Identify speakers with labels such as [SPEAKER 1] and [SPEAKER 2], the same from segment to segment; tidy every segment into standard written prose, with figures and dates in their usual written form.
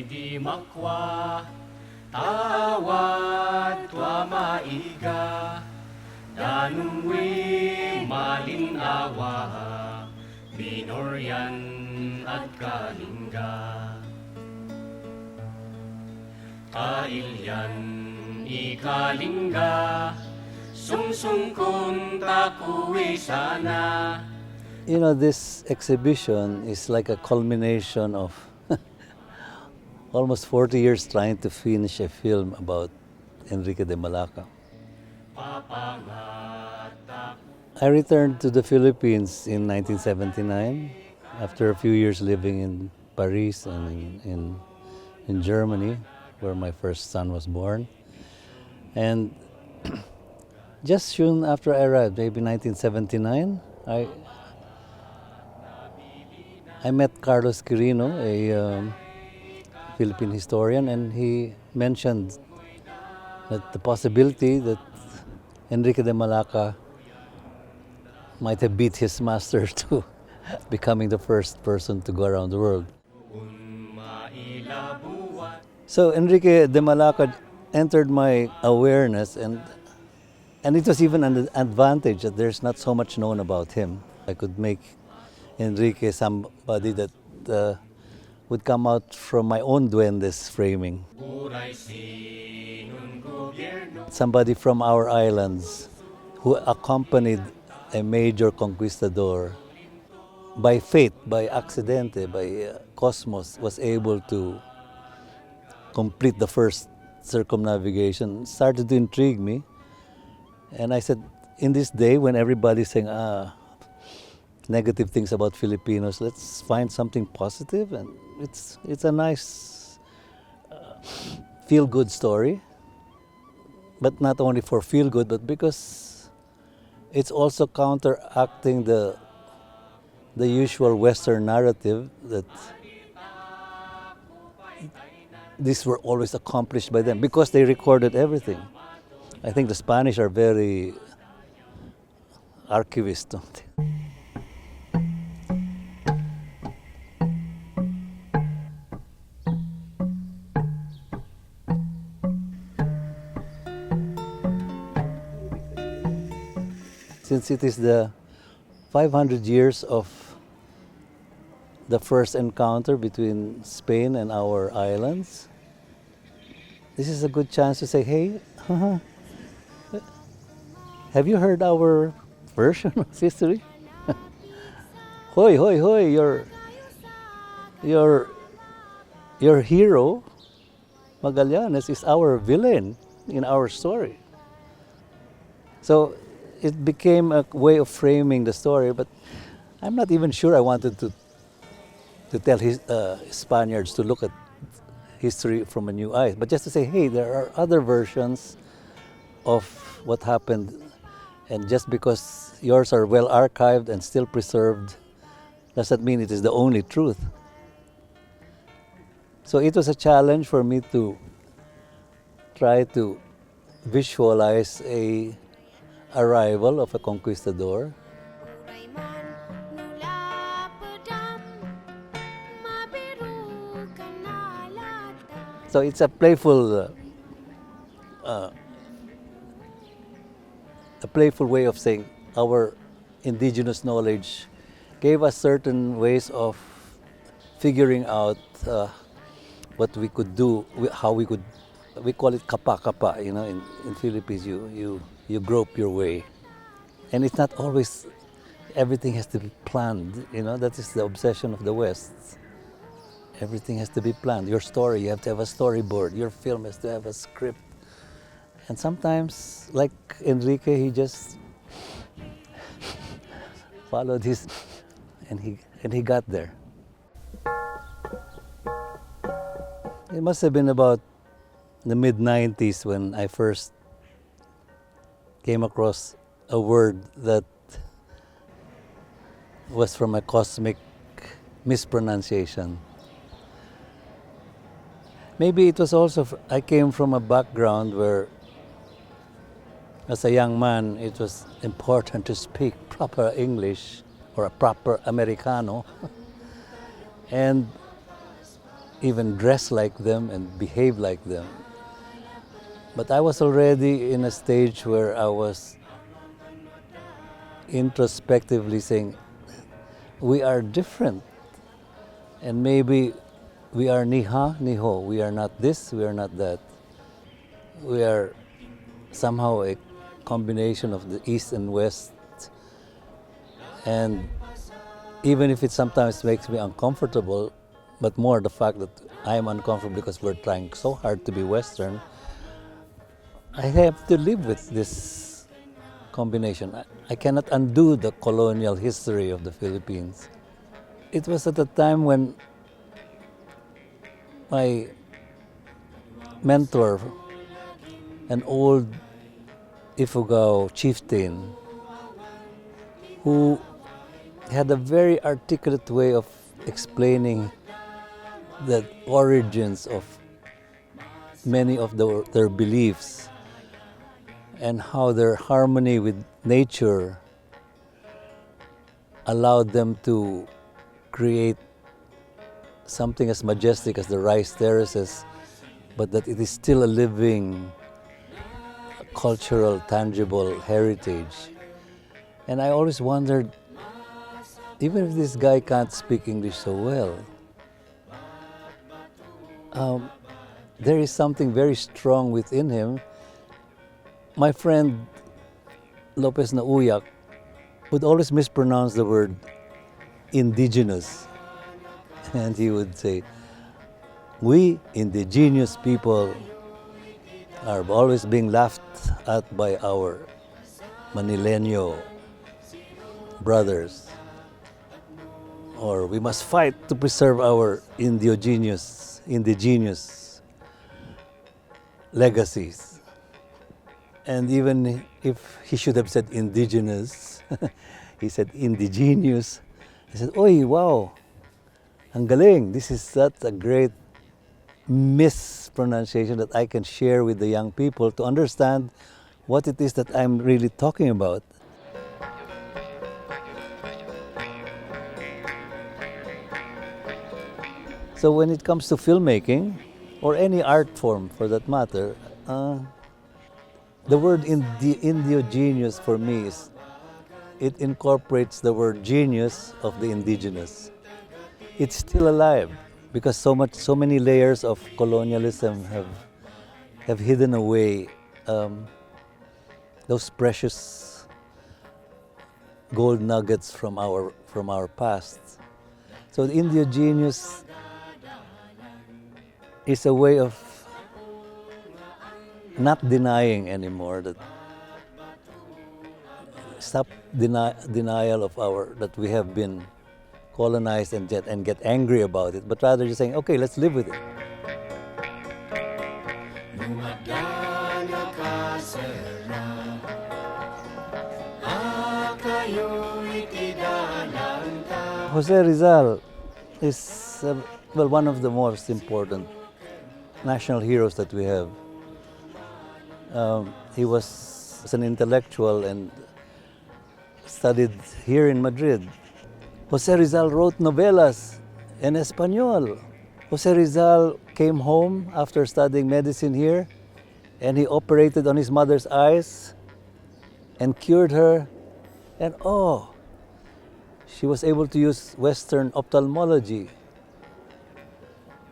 [SPEAKER 1] di makwa, tawad tua maiga, danungwi malinawa, binoryan at kalingga. Kailyan ikalingga, sungsungkun takuwi sana.
[SPEAKER 2] You know, this exhibition is like a culmination of almost 40 years trying to finish a film about Enrique de Malacca. I returned to the Philippines in 1979 after a few years living in Paris and in Germany, where my first son was born. And just soon after I arrived, maybe 1979, I met Carlos Quirino, a Philippine historian, and he mentioned that the possibility that Enrique de Malacca might have beat his master to becoming the first person to go around the world. So Enrique de Malacca entered my awareness, and it was even an advantage that there's not so much known about him. I could make Enrique somebody that would come out from my own duendes framing. Somebody from our islands who accompanied a major conquistador by fate, by accidente, by cosmos, was able to complete the first circumnavigation. Started to intrigue me. And I said, in this day when everybody's saying, negative things about Filipinos, let's find something positive, and it's a nice feel-good story, but not only for feel-good, but because it's also counteracting the usual Western narrative that these were always accomplished by them because they recorded everything. I think the Spanish are very archivist, don't they? Since it is the 500 years of the first encounter between Spain and our islands, this is a good chance to say, hey, have you heard our version of history? Hoy, hoy, hoy, your hero, Magallanes, is our villain in our story. So it became a way of framing the story, but I'm not even sure I wanted to tell Spaniards to look at history from a new eye, but just to say, hey, there are other versions of what happened, and just because yours are well archived and still preserved, doesn't mean it is the only truth. So it was a challenge for me to try to visualize a arrival of a conquistador. So it's a playful way of saying our indigenous knowledge gave us certain ways of figuring out what we could do, how we could. We call it kapa, you know, in Philippines you grope your way. And it's not always, everything has to be planned, you know, that is the obsession of the West. Everything has to be planned. Your story, you have to have a storyboard. Your film has to have a script. And sometimes, like Enrique, he just followed his, and he got there. It must have been about the mid-90s when I first came across a word that was from a cosmic mispronunciation. Maybe it was also, I came from a background where, as a young man, it was important to speak proper English or a proper Americano. And even dress like them and behave like them. But I was already in a stage where I was introspectively saying, we are different. And maybe we are ni ha, ni ho. We are not this, we are not that. We are somehow a combination of the East and West. And even if it sometimes makes me uncomfortable, but more the fact that I am uncomfortable because we're trying so hard to be Western, I have to live with this combination. I cannot undo the colonial history of the Philippines. It was at a time when my mentor, an old Ifugao chieftain, who had a very articulate way of explaining the origins of many of their beliefs and how their harmony with nature allowed them to create something as majestic as the rice terraces, but that it is still a living, cultural, tangible heritage. And I always wondered, even if this guy can't speak English so well, there is something very strong within him. My friend Lopez Nauyak would always mispronounce the word indigenous. And he would say, we indigenous people are always being laughed at by our Manileño brothers. Or we must fight to preserve our indigenous legacies. And even if he should have said indigenous, he said indigenous. I said, oy, wow, ang galing. This is such a great mispronunciation that I can share with the young people to understand what it is that I'm really talking about. So when it comes to filmmaking, or any art form for that matter, the word indigenous for me is, it incorporates the word genius of the indigenous. It's still alive because so many layers of colonialism have hidden away those precious gold nuggets from our past. So the indigenous is a way of not denying anymore, that stop denial of that we have been colonized and get angry about it, but rather just saying, okay, let's live with it. Jose Rizal is one of the most important national heroes that we have. He was an intellectual and studied here in Madrid. Jose Rizal wrote novelas in Espanol. Jose Rizal came home after studying medicine here, and he operated on his mother's eyes and cured her. And she was able to use Western ophthalmology.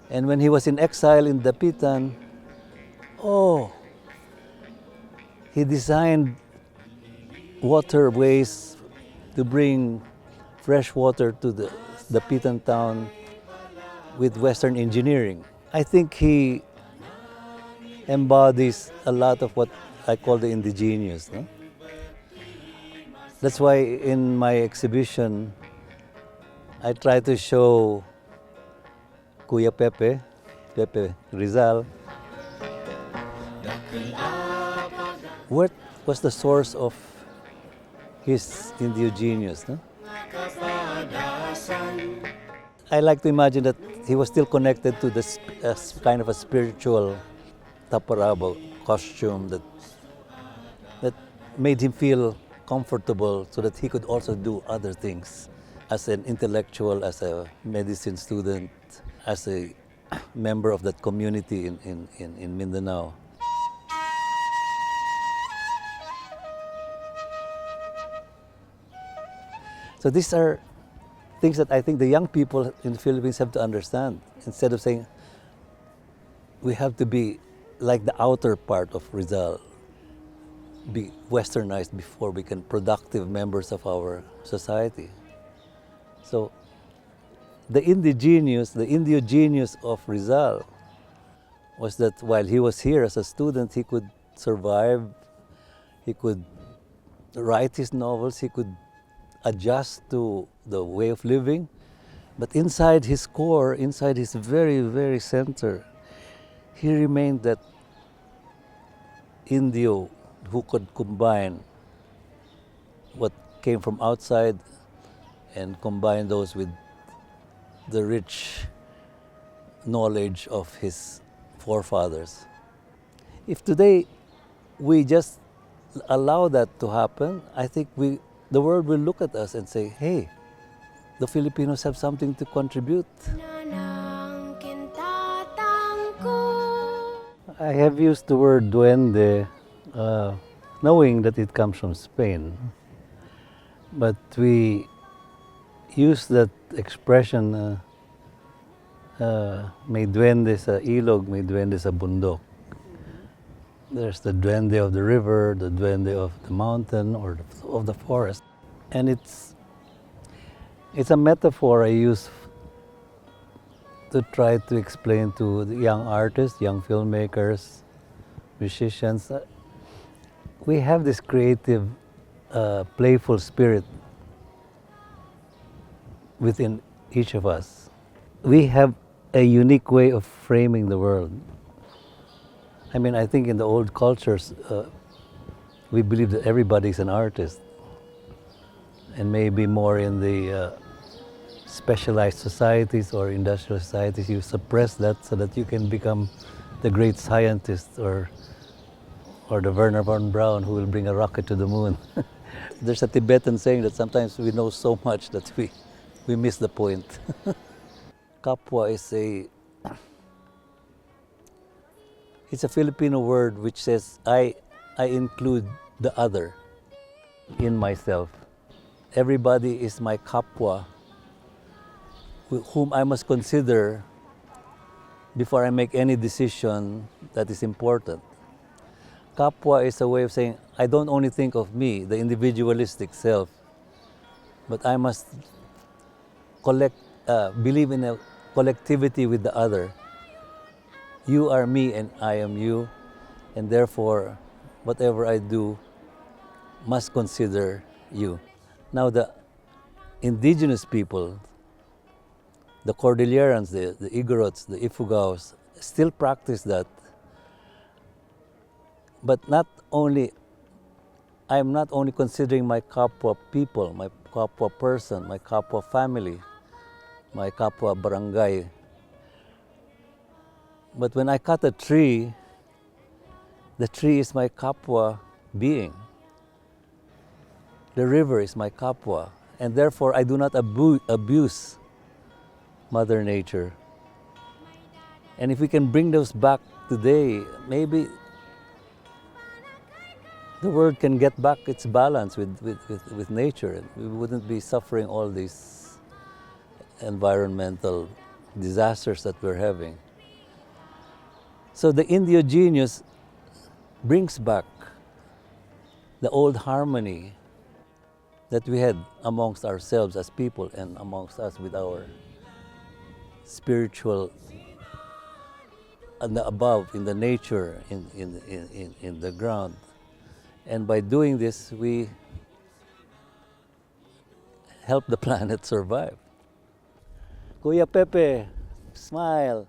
[SPEAKER 2] And when he was in exile in Dapitan, he designed waterways to bring fresh water to the Dapitan town with Western engineering. I think he embodies a lot of what I call the indigenous. No? That's why in my exhibition, I try to show Kuya Pepe Rizal. What was the source of his indigenous? No? I like to imagine that he was still connected to this kind of a spiritual taparabo costume that made him feel comfortable so that he could also do other things as an intellectual, as a medicine student, as a member of that community in Mindanao. So these are things that I think the young people in the Philippines have to understand. Instead of saying, we have to be like the outer part of Rizal, be westernized before we can productive members of our society. So the indiogenius of Rizal was that while he was here as a student, he could survive, he could write his novels, he could adjust to the way of living, but inside his core, inside his very, very center, he remained that Indio who could combine what came from outside and combine those with the rich knowledge of his forefathers. If today we just allow that to happen, I think the world will look at us and say, hey, the Filipinos have something to contribute. I have used the word duende, knowing that it comes from Spain. But we use that expression, may duende sa ilog, may duende sa bundok. There's the duende of the river, the duende of the mountain or of the forest. And it's a metaphor I use to try to explain to the young artists, young filmmakers, musicians. We have this creative, playful spirit within each of us. We have a unique way of framing the world. I mean, I think in the old cultures, we believe that everybody's an artist. And maybe more in the specialized societies or industrial societies, you suppress that so that you can become the great scientist or the Werner von Braun who will bring a rocket to the moon. There's a Tibetan saying that sometimes we know so much that we miss the point. Kapwa is it's a Filipino word which says, I include the other in myself. Everybody is my kapwa, whom I must consider before I make any decision that is important. Kapwa is a way of saying, I don't only think of me, the individualistic self, but I must believe in a collectivity with the other. You are me and I am you, and therefore, whatever I do must consider you. Now, the indigenous people, the Cordillerans, the Igorots, the Ifugaos, still practice that. But I am not only considering my Kapwa people, my Kapwa person, my Kapwa family, my Kapwa barangay. But when I cut a tree, the tree is my Kapwa being. The river is my Kapwa, and therefore I do not abuse Mother Nature. And if we can bring those back today, maybe the world can get back its balance with nature. We wouldn't be suffering all these environmental disasters that we're having. So the indiogenius brings back the old harmony that we had amongst ourselves as people and amongst us with our spiritual and the above, in the nature, in the ground. And by doing this, we help the planet survive. Kuya Pepe, smile.